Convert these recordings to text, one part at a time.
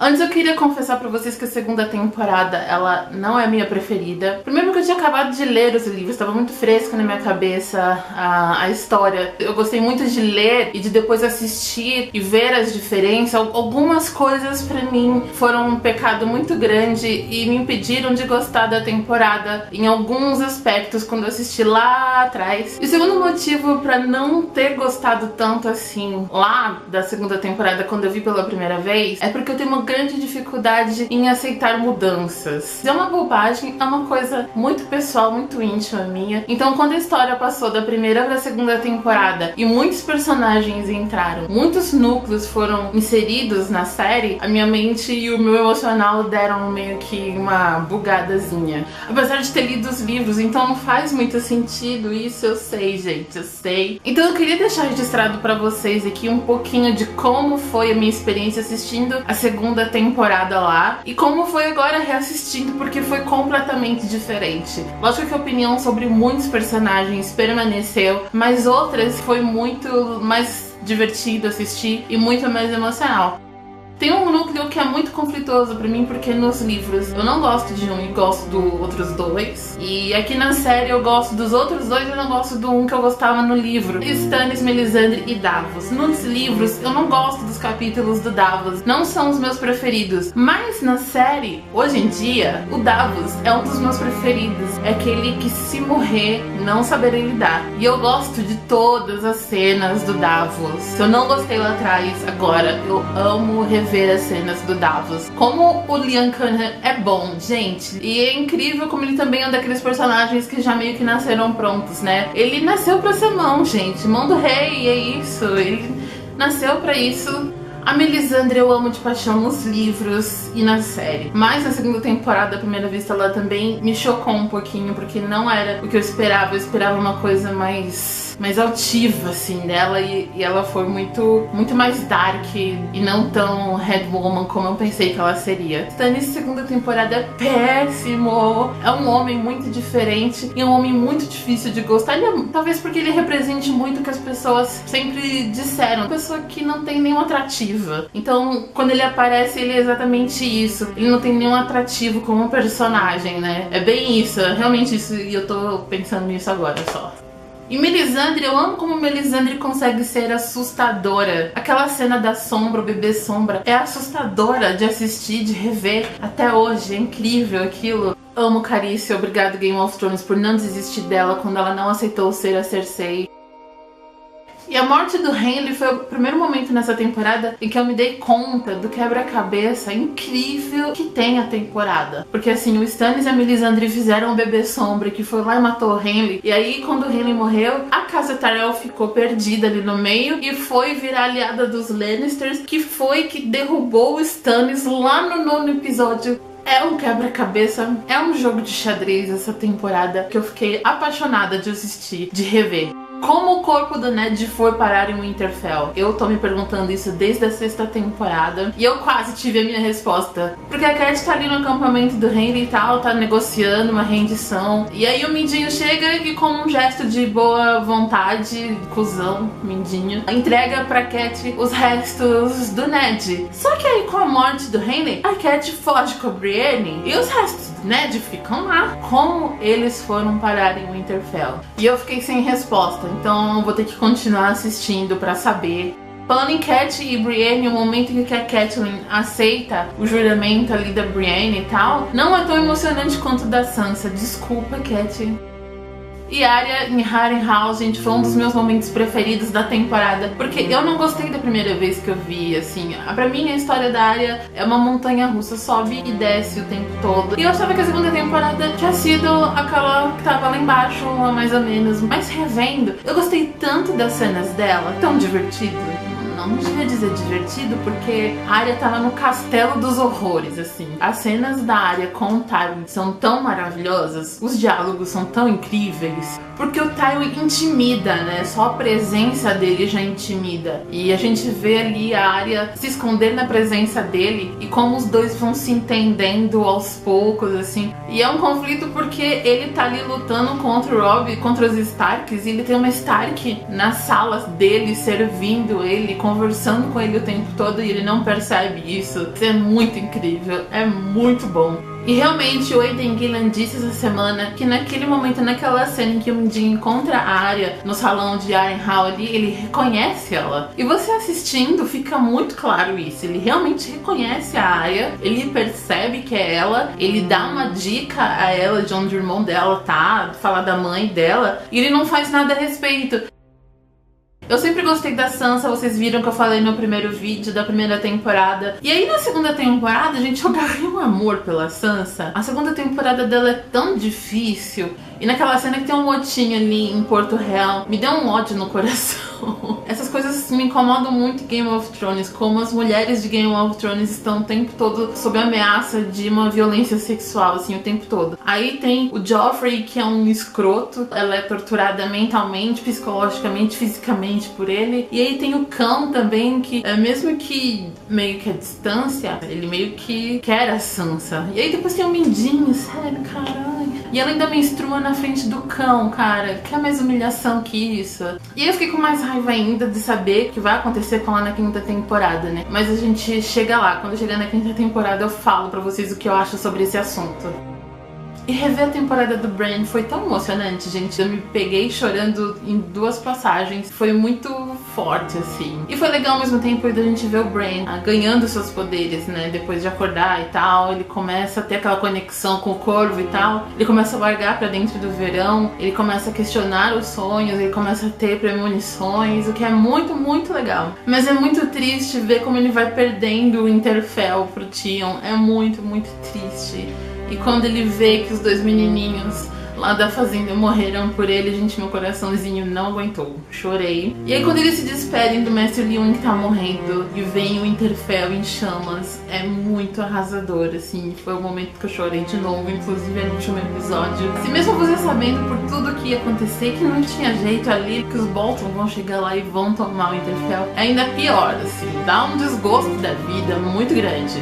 Antes eu queria confessar pra vocês que a segunda temporada, ela não é a minha preferida. Primeiro porque eu tinha acabado de ler os livros, estava muito fresco na minha cabeça a história. Eu gostei muito de ler e de depois assistir e ver as diferenças. Algumas coisas pra mim foram um pecado muito grande e me impediram de gostar da temporada em alguns aspectos quando eu assisti lá atrás. E o segundo motivo pra não ter gostado tanto assim lá da segunda temporada, quando eu vi pela primeira vez, é porque eu tenho uma grande dificuldade em aceitar mudanças. É uma bobagem, é uma coisa muito pessoal, muito íntima minha. Então quando a história passou da primeira para a segunda temporada e muitos personagens entraram, muitos núcleos foram inseridos na série, a minha mente e o meu emocional deram meio que uma bugadazinha. Apesar de ter lido os livros, então não faz muito sentido isso, eu sei, gente, eu sei. Então eu queria deixar registrado para vocês aqui um pouquinho de como foi a minha experiência assistindo a segunda temporada lá e como foi agora reassistindo, porque foi completamente diferente. Lógico que a opinião sobre muitos personagens permaneceu, mas outras foi muito mais divertido assistir e muito mais emocional. Tem um núcleo que é muito conflituoso pra mim, porque nos livros eu não gosto de um e gosto dos outros dois. E aqui na série eu gosto dos outros dois e eu não gosto do um que eu gostava no livro. Stannis, Melisandre e Davos. Nos livros eu não gosto dos capítulos do Davos, não são os meus preferidos. Mas na série, hoje em dia, o Davos é um dos meus preferidos. É aquele que se morrer, não saberei lidar. E eu gosto de todas as cenas do Davos. Se eu não gostei lá atrás, agora eu amo rever as cenas do Davos. Como o Liam Cunningham é bom, gente. E é incrível como ele também é um daqueles personagens que já meio que nasceram prontos, né? Ele nasceu pra ser mão, gente. Mão do rei, é isso. Ele nasceu pra isso. A Melisandre eu amo de paixão nos livros e na série. Mas na segunda temporada, à primeira vista, ela também me chocou um pouquinho, porque não era o que eu esperava. Eu esperava uma coisa mais altiva, assim, dela, e ela foi muito mais dark e não tão Red Woman como eu pensei que ela seria. Stannis, segunda temporada, é péssimo. É um homem muito diferente e é um homem muito difícil de gostar. Talvez porque ele represente muito o que as pessoas sempre disseram. Uma pessoa que não tem nenhum atrativo. Então, quando ele aparece, ele é exatamente isso. Ele não tem nenhum atrativo como personagem, né? É bem isso, é realmente isso, e eu tô pensando nisso agora só. E Melisandre, eu amo como Melisandre consegue ser assustadora. Aquela cena da sombra, o bebê sombra, é assustadora de assistir, de rever até hoje. É incrível aquilo. Amo Carice, obrigado Game of Thrones por não desistir dela quando ela não aceitou ser a Cersei. E a morte do Henry foi o primeiro momento nessa temporada em que eu me dei conta do quebra-cabeça incrível que tem a temporada. Porque assim, o Stannis e a Melisandre fizeram um bebê sombra que foi lá e matou o Henry. E aí, quando o Henry morreu, a casa Tyrell ficou perdida ali no meio e foi virar aliada dos Lannisters, que foi que derrubou o Stannis lá no 9º episódio. É um quebra-cabeça, é um jogo de xadrez essa temporada que eu fiquei apaixonada de assistir, de rever. Como o corpo do Ned foi parar em Winterfell? Eu tô me perguntando isso desde a 6ª temporada e eu quase tive a minha resposta. Porque a Cat tá ali no acampamento do Henry e tal, tá negociando uma rendição. E aí o Mindinho chega e, com um gesto de boa vontade, cuzão, Mindinho, entrega pra Cat os restos do Ned. Só que aí, com a morte do Henry, a Cat foge com a Brienne e os restos do Ned ficam lá. Como eles foram parar em Winterfell? E eu fiquei sem resposta. Então vou ter que continuar assistindo pra saber. Falando em Cat e Brienne, o momento em que a Catelyn aceita o juramento ali da Brienne e tal, não é tão emocionante quanto o da Sansa. Desculpa, Cat. E Arya em Harrenhal, gente, foi um dos meus momentos preferidos da temporada, porque eu não gostei da primeira vez que eu vi, assim. Pra mim, a história da Arya é uma montanha-russa, sobe e desce o tempo todo. E eu achava que a segunda temporada tinha sido aquela que tava lá embaixo, mais ou menos. Mas revendo, eu gostei tanto das cenas dela, tão divertido. Não devia dizer divertido, porque a Arya tava no castelo dos horrores, assim. As cenas da Arya com o Tywin são tão maravilhosas, os diálogos são tão incríveis, porque o Tywin intimida, né? Só a presença dele já intimida. E a gente vê ali a Arya se esconder na presença dele e como os dois vão se entendendo aos poucos, assim. E é um conflito porque ele tá ali lutando contra o Robb, contra os Starks, e ele tem uma Stark nas salas dele, servindo ele, conversando conversando com ele o tempo todo e ele não percebe isso. Isso é muito incrível, é muito bom. E realmente o Aidan Gillen disse essa semana que naquele momento, naquela cena em que o Mindinho encontra a Arya no salão de Harrenhal ali, ele reconhece ela. E você assistindo fica muito claro isso. Ele realmente reconhece a Arya, ele percebe que é ela, ele dá uma dica a ela de onde o irmão dela tá, falar da mãe dela, e ele não faz nada a respeito. Eu sempre gostei da Sansa, vocês viram que eu falei no primeiro vídeo da primeira temporada. E aí na segunda temporada, gente, eu ganhei um amor pela Sansa. A segunda temporada dela é tão difícil. E naquela cena que tem um motinho ali em Porto Real, me deu um ódio no coração. Essas coisas me incomodam muito em Game of Thrones, como as mulheres de Game of Thrones estão o tempo todo sob ameaça de uma violência sexual, assim, o tempo todo. Aí tem o Joffrey, que é um escroto, ela é torturada mentalmente, psicologicamente, fisicamente por ele. E aí tem o Cão também, que mesmo que meio que a distância, ele meio que quer a Sansa. E aí depois tem o Mindinho, sério, caralho. E ela ainda menstrua na frente do Cão, cara. Que é mais humilhação que isso. E eu fiquei com mais raiva ainda de saber o que vai acontecer com ela na quinta temporada, né? Mas a gente chega lá. Quando chegar na quinta temporada eu falo pra vocês o que eu acho sobre esse assunto. E rever a temporada do Bran foi tão emocionante, gente. Eu me peguei chorando em duas passagens. Foi muito forte, assim. E foi legal ao mesmo tempo da gente ver o Bran ganhando seus poderes, né? Depois de acordar e tal. Ele começa a ter aquela conexão com o corvo e tal. Ele começa a largar pra dentro do verão. Ele começa a questionar os sonhos. Ele começa a ter premonições. O que é muito, muito legal. Mas é muito triste ver como ele vai perdendo o Winterfell pro Theon. É muito, muito triste. E quando ele vê que os dois menininhos lá da fazenda morreram por ele, gente, meu coraçãozinho não aguentou. Chorei. E aí quando eles se despedem do Mestre Leon que tá morrendo e vem o Winterfell em chamas, é muito arrasador, assim. Foi o momento que eu chorei de novo, inclusive no último episódio. Se mesmo você sabendo por tudo que ia acontecer, que não tinha jeito ali, que os Bolton vão chegar lá e vão tomar o Winterfell, é ainda pior, assim. Dá um desgosto da vida muito grande.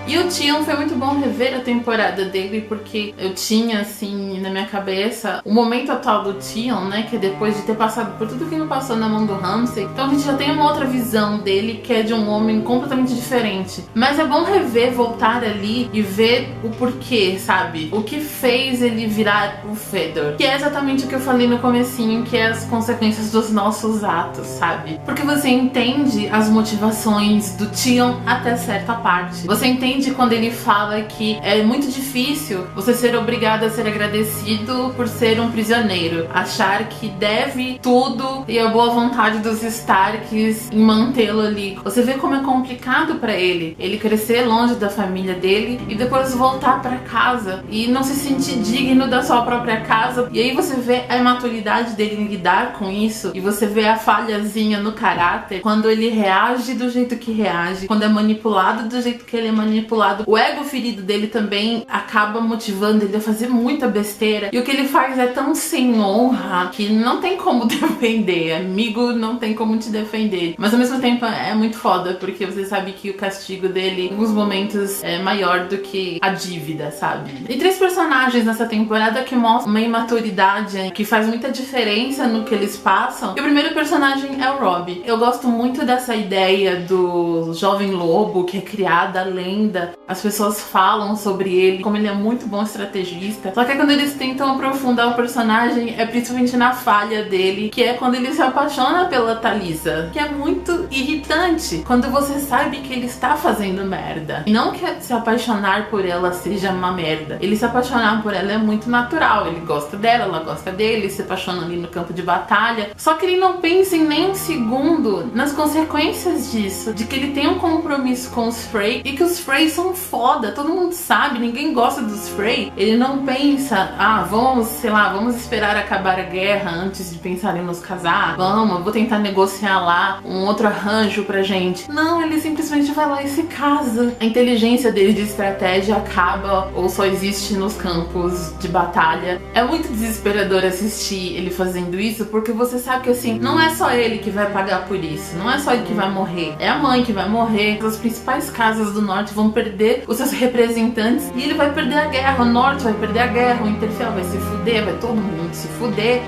E o Theon foi muito bom rever a temporada dele, porque eu tinha, assim, na minha cabeça o momento atual do Theon, né, que é depois de ter passado por tudo que ele passou na mão do Ramsay. Então a gente já tem uma outra visão dele, que é de um homem completamente diferente. Mas é bom rever, voltar ali e ver o porquê, sabe? O que fez ele virar o Fëdor. Que é exatamente o que eu falei no comecinho, que é as consequências dos nossos atos, sabe? Porque você entende as motivações do Theon até certa parte. Você entende quando ele fala que é muito difícil você ser obrigado a ser agradecido por ser um prisioneiro, achar que deve tudo e a boa vontade dos Starks em mantê-lo ali. Você vê como é complicado pra ele crescer longe da família dele e depois voltar pra casa e não se sentir digno da sua própria casa. E aí você vê a imaturidade dele em lidar com isso e você vê a falhazinha no caráter quando ele reage do jeito que reage, quando é manipulado do jeito que ele é manipulado. O ego ferido dele também acaba motivando ele a fazer muita besteira. E o que ele faz é tão sem honra que não tem como defender. Amigo, não tem como te defender. Mas ao mesmo tempo é muito foda, porque você sabe que o castigo dele, em alguns momentos, é maior do que a dívida, sabe? E 3 personagens nessa temporada que mostram uma imaturidade que faz muita diferença no que eles passam. E o primeiro personagem é o Robb. Eu gosto muito dessa ideia do jovem lobo que é criado além. As pessoas falam sobre ele, como ele é muito bom estrategista. Só que quando eles tentam aprofundar o personagem, é principalmente na falha dele, que é quando ele se apaixona pela Talisa, que é muito irritante, quando você sabe que ele está fazendo merda. E não que se apaixonar por ela seja uma merda. Ele se apaixonar por ela é muito natural. Ele gosta dela, ela gosta dele, se apaixonam ali no campo de batalha. Só que ele não pensa em nem um segundo nas consequências disso, de que ele tem um compromisso com os Frey e que os Frey são foda, todo mundo sabe, ninguém gosta dos Frey. Ele não pensa, vamos, sei lá, vamos esperar acabar a guerra antes de pensar em nos casar, vou tentar negociar lá um outro arranjo pra gente. Não, ele simplesmente vai lá e se casa. A inteligência dele de estratégia acaba ou só existe nos campos de batalha. É muito desesperador assistir ele fazendo isso, porque você sabe que assim, não é só ele que vai pagar por isso, não é só ele que vai morrer, é a mãe que vai morrer, as principais casas do norte vão perder os seus representantes e ele vai perder a guerra, o norte vai perder a guerra, o Winterfell vai se fuder, vai todo mundo se fuder.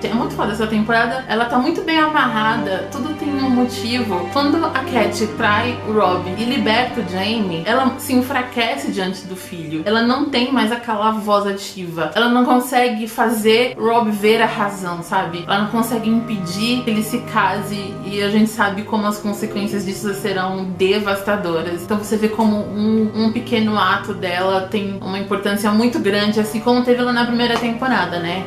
É muito foda essa temporada, ela tá muito bem amarrada, tudo tem um motivo. Quando a Cat trai o Rob e liberta o Jamie, ela se enfraquece diante do filho. Ela não tem mais aquela voz ativa. Ela não consegue fazer o Rob ver a razão, sabe? Ela não consegue impedir que ele se case, e a gente sabe como as consequências disso serão devastadoras. Então você vê como um pequeno ato dela tem uma importância muito grande, assim como teve lá na primeira temporada, né?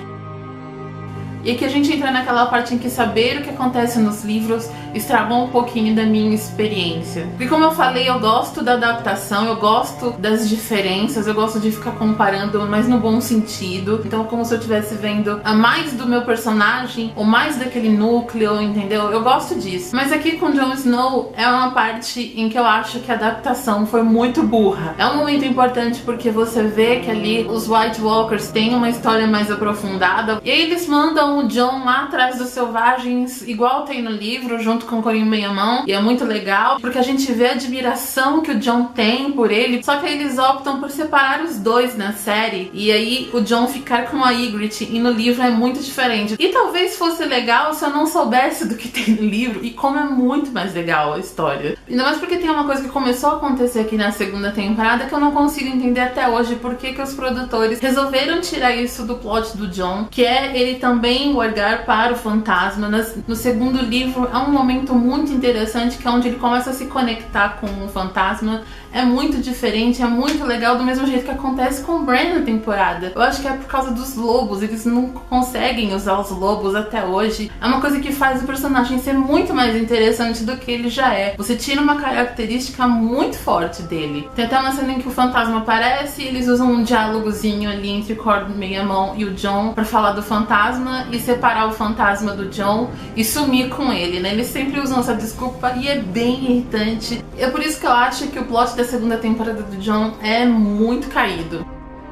E aqui a gente entra naquela parte em que saber o que acontece nos livros estragou um pouquinho da minha experiência. Porque como eu falei, eu gosto da adaptação, eu gosto das diferenças, eu gosto de ficar comparando, mas no bom sentido. Então como se eu estivesse vendo a mais do meu personagem, ou mais daquele núcleo, entendeu? Eu gosto disso. Mas aqui com Jon Snow é uma parte em que eu acho que a adaptação foi muito burra. É um momento importante porque você vê que ali os White Walkers têm uma história mais aprofundada, e aí eles mandam o Jon lá atrás dos selvagens, igual tem no livro, junto com o Corinho Meia-Mão, e é muito legal, porque a gente vê a admiração que o Jon tem por ele, só que aí eles optam por separar os dois na série, e aí o Jon ficar com a Ygritte, e no livro é muito diferente. E talvez fosse legal se eu não soubesse do que tem no livro, e como é muito mais legal a história. Ainda mais porque tem uma coisa que começou a acontecer aqui na segunda temporada que eu não consigo entender até hoje, porque que os produtores resolveram tirar isso do plot do Jon, que é ele também olhar para o fantasma. No segundo livro é um momento muito interessante, que é onde ele começa a se conectar com o fantasma. É muito diferente, é muito legal, do mesmo jeito que acontece com o Bran na temporada. Eu acho que é por causa dos lobos, eles não conseguem usar os lobos até hoje. É uma coisa que faz o personagem ser muito mais interessante do que ele já é. Você tira uma característica muito forte dele. Tem até uma cena em que o fantasma aparece e eles usam um diálogozinho ali entre o Corinho Meia-Mão e o Jon pra falar do fantasma e separar o fantasma do Jon e sumir com ele, né? Eles sempre usam essa desculpa e é bem irritante. É por isso que eu acho que o plot da segunda temporada do Jon é muito caído.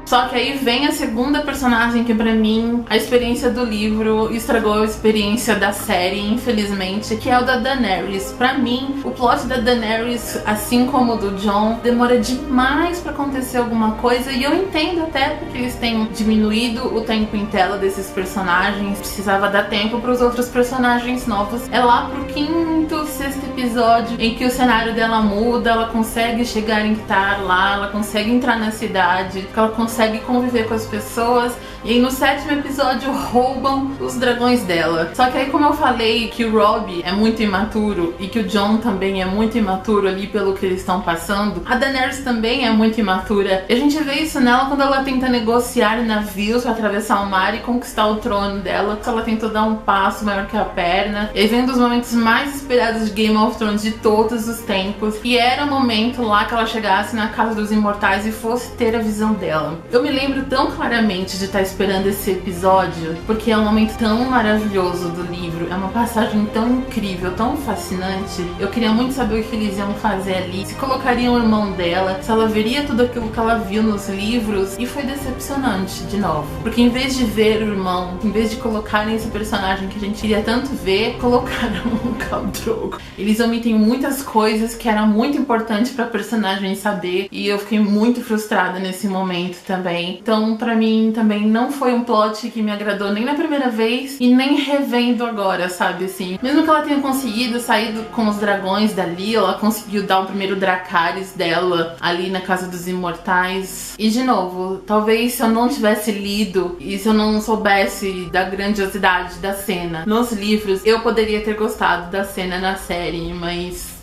Só que aí vem a segunda personagem que pra mim a experiência do livro estragou a experiência da série, infelizmente, que é o da Daenerys. Pra mim, o plot da Daenerys, assim como o do Jon, demora demais pra acontecer alguma coisa, e eu entendo até porque eles têm diminuído o tempo em tela desses personagens, precisava dar tempo pros outros personagens novos. É lá pro quinto, sexto episódio em que o cenário dela muda, ela consegue chegar em Tar lá, ela consegue entrar na cidade, ela consegue conviver com as pessoas, e aí no sétimo episódio roubam os dragões dela. Só que aí, como eu falei que o Robb é muito imaturo e que o Jon também é muito imaturo ali pelo que eles estão passando, a Daenerys também é muito imatura. E a gente vê isso nela quando ela tenta negociar navios pra atravessar o mar e conquistar o trono dela. Ela tentou dar um passo maior que a perna. E aí vem um dos momentos mais esperados de Game of Thrones de todos os tempos, e era o momento lá que ela chegasse na Casa dos Imortais e fosse ter a visão dela. Eu me lembro tão claramente de estar esperando esse episódio, porque é um momento tão maravilhoso do livro, é uma passagem tão incrível, tão fascinante. Eu queria muito saber o que eles iam fazer ali, se colocariam o irmão dela, se ela veria tudo aquilo que ela viu nos livros, e foi decepcionante de novo. Porque em vez de ver o irmão, em vez de colocarem esse personagem que a gente queria tanto ver, colocaram o Khal Drogo. Eles omitem muitas coisas que eram muito importantes pra personagem saber, e eu fiquei muito frustrada nesse momento também. Então, pra mim, também não foi um plot que me agradou nem na primeira vez e nem revendo agora, sabe, assim. Mesmo que ela tenha conseguido sair com os dragões dali, ela conseguiu dar o primeiro Dracarys dela ali na Casa dos Imortais. E, de novo, talvez se eu não tivesse lido e se eu não soubesse da grandiosidade da cena nos livros, eu poderia ter gostado da cena na série, mas...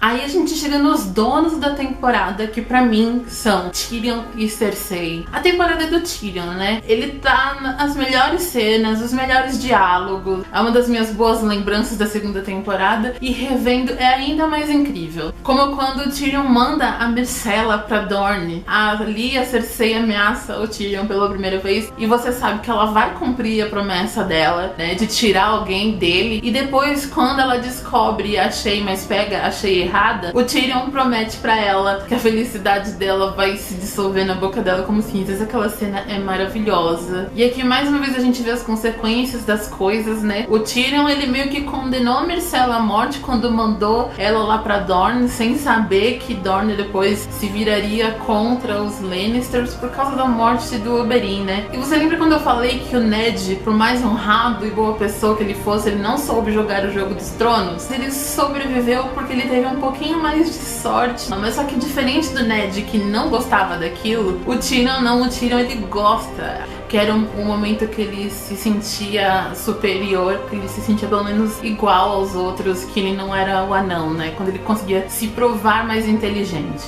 Aí a gente chega nos donos da temporada, que pra mim são Tyrion e Cersei. A temporada é do Tyrion, né? Ele tá nas melhores cenas, os melhores diálogos. É uma das minhas boas lembranças da segunda temporada, e revendo é ainda mais incrível. Como quando o Tyrion manda a Myrcella pra Dorne. Ali a Cersei ameaça o Tyrion pela primeira vez, e você sabe que ela vai cumprir a promessa dela, né, de tirar alguém dele. E depois, quando ela descobre achei, mas pega, achei errado, errada, o Tyrion promete pra ela que a felicidade dela vai se dissolver na boca dela como cinzas. Aquela cena é maravilhosa. E aqui mais uma vez a gente vê as consequências das coisas, né? O Tyrion, ele meio que condenou a Myrcella à morte quando mandou ela lá pra Dorne, sem saber que Dorne depois se viraria contra os Lannisters por causa da morte do Oberyn, né? E você lembra quando eu falei que o Ned, por mais honrado e boa pessoa que ele fosse, ele não soube jogar o jogo dos tronos? Ele sobreviveu porque ele teve um pouquinho mais de sorte. Mas só que diferente do Ned, que não gostava daquilo, o Tyrion não, o Tyrion ele gosta. Que era um momento que ele se sentia superior, que ele se sentia pelo menos igual aos outros, que ele não era o anão, né? Quando ele conseguia se provar mais inteligente.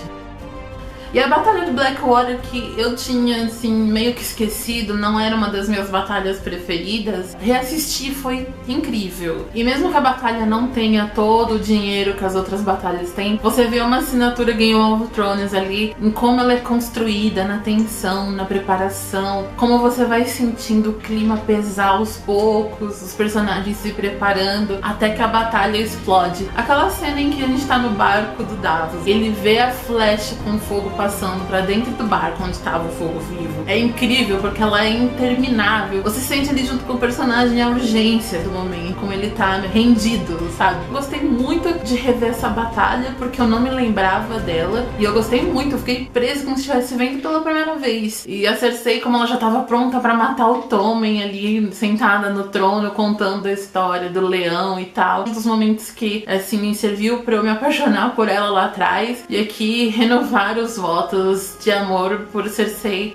E a Batalha do Blackwater, que eu tinha, assim, meio que esquecido, não era uma das minhas batalhas preferidas, reassistir foi incrível. E mesmo que a batalha não tenha todo o dinheiro que as outras batalhas têm, você vê uma assinatura Game of Thrones ali, em como ela é construída, na tensão, na preparação, como você vai sentindo o clima pesar aos poucos, os personagens se preparando, até que a batalha explode. Aquela cena em que a gente tá no barco do Davos, ele vê a flecha com fogo passando pra dentro do barco onde estava o fogo vivo. É incrível porque ela é interminável. Você sente ali junto com o personagem a urgência do momento, como ele tá rendido, sabe? Gostei muito de rever essa batalha porque eu não me lembrava dela e eu gostei muito, eu fiquei preso como se estivesse vendo pela primeira vez. E a Cersei, como ela já tava pronta pra matar o Tommen ali, sentada no trono, contando a história do leão e tal. Um dos momentos que, assim, me serviu pra eu me apaixonar por ela lá atrás e aqui renovar os votos de amor por Cersei.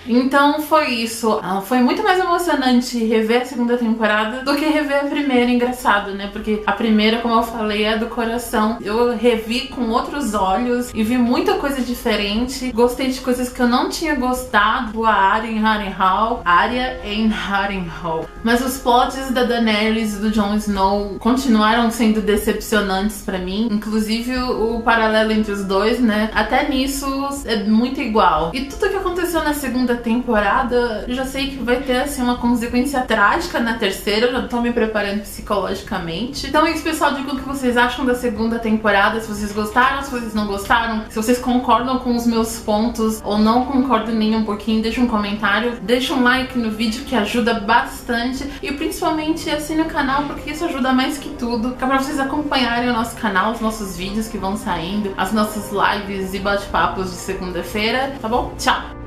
Então foi isso. Foi muito mais emocionante rever a segunda temporada do que rever a primeira. Engraçado, né? Porque a primeira, como eu falei, é do coração. Eu revi com outros olhos e vi muita coisa diferente. Gostei de coisas que eu não tinha gostado. A Arya em Harrenhal. Mas os plots da Daenerys e do Jon Snow continuaram sendo decepcionantes pra mim. Inclusive o paralelo entre os dois, né? Até nisso é muito igual. E tudo que aconteceu na segunda temporada, eu já sei que vai ter assim uma consequência trágica na terceira, eu já tô me preparando psicologicamente. Então é isso, pessoal, digam o que vocês acham da segunda temporada, se vocês gostaram, se vocês não gostaram, se vocês concordam com os meus pontos ou não concordam nem um pouquinho, deixa um comentário, deixa um like no vídeo que ajuda bastante e principalmente assine o canal porque isso ajuda mais que tudo, que é pra vocês acompanharem o nosso canal, os nossos vídeos que vão saindo, as nossas lives e bate-papos de segunda-feira, tá bom? Tchau!